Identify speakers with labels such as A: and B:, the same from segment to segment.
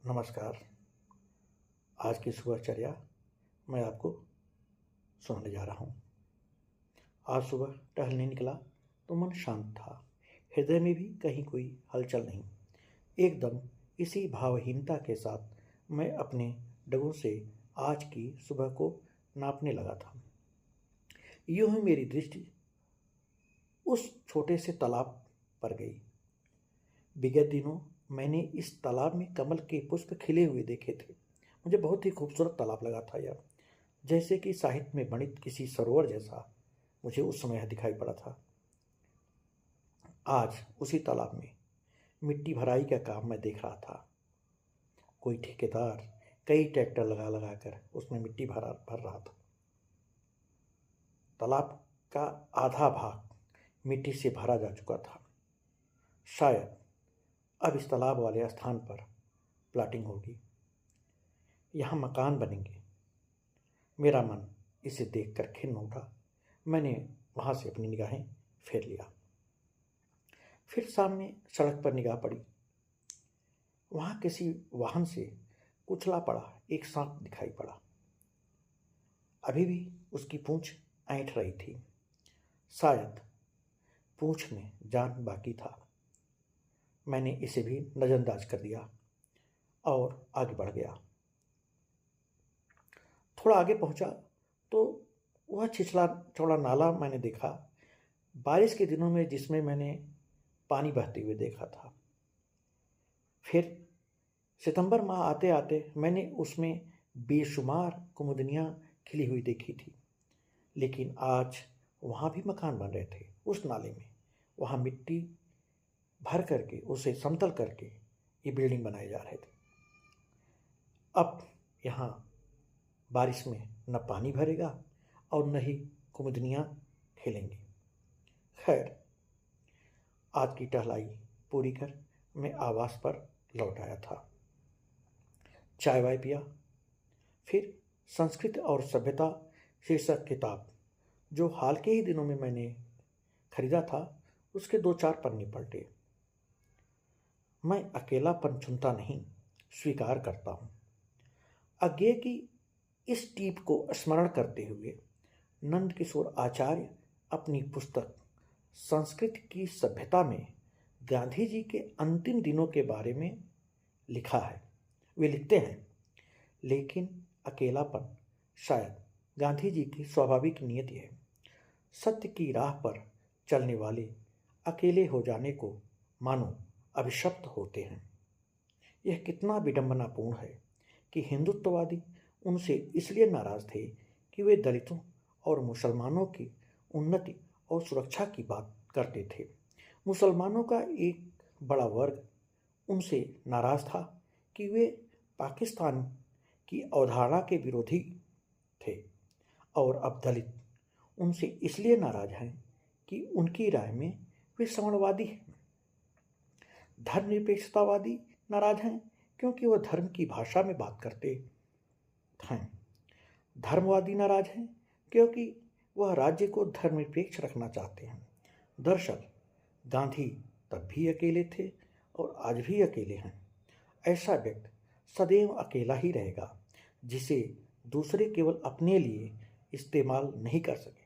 A: नमस्कार। आज की सुबहचर्या मैं आपको सुनाने जा रहा हूँ। आज सुबह टहलने निकला तो मन शांत था। हृदय में भी कहीं कोई हलचल नहीं। एकदम इसी भावहीनता के साथ मैं अपने डगों से आज की सुबह को नापने लगा था। यूं ही मेरी दृष्टि उस छोटे से तालाब पर गई। विगत दिनों मैंने इस तालाब में कमल के पुष्प खिले हुए देखे थे। मुझे बहुत ही खूबसूरत तालाब लगा था यह, जैसे कि साहित्य में वर्णित किसी सरोवर जैसा मुझे उस समय यह दिखाई पड़ा था। आज उसी तालाब में मिट्टी भराई का काम मैं देख रहा था। कोई ठेकेदार कई ट्रैक्टर लगा लगा कर उसमें मिट्टी भर रहा था। तालाब का आधा भाग मिट्टी से भरा जा चुका था। शायद अब इस तालाब वाले स्थान पर प्लाटिंग होगी, यहाँ मकान बनेंगे। मेरा मन इसे देखकर खिन्न उठा। मैंने वहाँ से अपनी निगाहें फेर लिया। फिर सामने सड़क पर निगाह पड़ी। वहाँ किसी वाहन से कुचला पड़ा एक सांप दिखाई पड़ा। अभी भी उसकी पूंछ ऐंठ रही थी। शायद पूंछ में जान बाकी था। मैंने इसे भी नज़रअंदाज कर दिया और आगे बढ़ गया। थोड़ा आगे पहुंचा तो वह छिछला चौड़ा नाला मैंने देखा, बारिश के दिनों में जिसमें मैंने पानी बहते हुए देखा था। फिर सितंबर माह आते आते मैंने उसमें बेशुमार कुमुदनियाँ खिली हुई देखी थी। लेकिन आज वहाँ भी मकान बन रहे थे उस नाले में। वहाँ मिट्टी भर करके उसे समतल करके ये बिल्डिंग बनाए जा रहे थे। अब यहाँ बारिश में न पानी भरेगा और न ही कुमुदनियाँ खिलेंगी। खैर, आज की टहलाई पूरी कर मैं आवास पर लौट आया था। चाय वाय पिया। फिर संस्कृत और सभ्यता शीर्षक किताब जो हाल के ही दिनों में मैंने खरीदा था, उसके 2-4 पन्ने पलटे। मैं अकेलापन चुनता नहीं, स्वीकार करता हूँ। अज्ञेय की इस टीप को स्मरण करते हुए नंद किशोर आचार्य अपनी पुस्तक संस्कृत की सभ्यता में गांधी जी के अंतिम दिनों के बारे में लिखा है। वे लिखते हैं, लेकिन अकेलापन शायद गांधी जी की स्वाभाविक नियति है। सत्य की राह पर चलने वाले अकेले हो जाने को मानो अभिशप्त होते हैं। यह कितना विडंबनापूर्ण है कि हिंदुत्ववादी उनसे इसलिए नाराज थे कि वे दलितों और मुसलमानों की उन्नति और सुरक्षा की बात करते थे। मुसलमानों का एक बड़ा वर्ग उनसे नाराज था कि वे पाकिस्तान की अवधारणा के विरोधी थे। और अब दलित उनसे इसलिए नाराज हैं कि उनकी राय में वे सवर्णवादी हैं। धर्मनिरपेक्षतावादी नाराज हैं क्योंकि वह धर्म की भाषा में बात करते हैं। धर्मवादी नाराज हैं क्योंकि वह राज्य को धर्मनिरपेक्ष रखना चाहते हैं। दरअसल गांधी तब भी अकेले थे और आज भी अकेले हैं। ऐसा व्यक्ति सदैव अकेला ही रहेगा जिसे दूसरे केवल अपने लिए इस्तेमाल नहीं कर सके।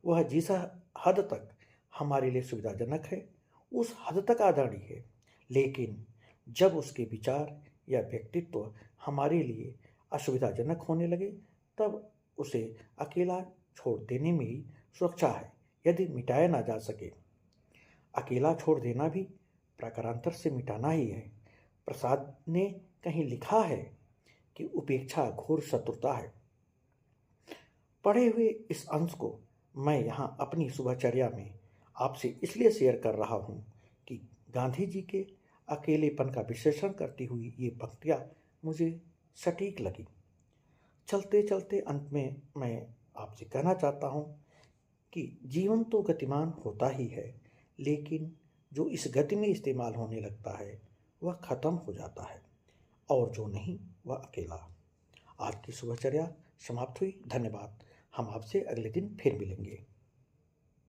A: वह जिस हद तक हमारे लिए सुविधाजनक है उस हद तक आदरणीय है, लेकिन जब उसके विचार या व्यक्तित्व हमारे लिए असुविधाजनक होने लगे तब उसे अकेला छोड़ देने में ही सुरक्षा है, यदि मिटाया ना जा सके। अकेला छोड़ देना भी प्रकारांतर से मिटाना ही है। प्रसाद ने कहीं लिखा है कि उपेक्षा घोर शत्रुता है। पढ़े हुए इस अंश को मैं यहाँ अपनी सुबहचर्या में आपसे इसलिए शेयर कर रहा हूँ कि गांधी जी के अकेलेपन का विश्लेषण करती हुई ये पंक्तियाँ मुझे सटीक लगी। चलते चलते अंत में मैं आपसे कहना चाहता हूँ कि जीवन तो गतिमान होता ही है, लेकिन जो इस गति में इस्तेमाल होने लगता है वह ख़त्म हो जाता है, और जो नहीं वह अकेला। आज की सुबहचर्या समाप्त हुई। धन्यवाद। हम आपसे अगले दिन फिर मिलेंगे।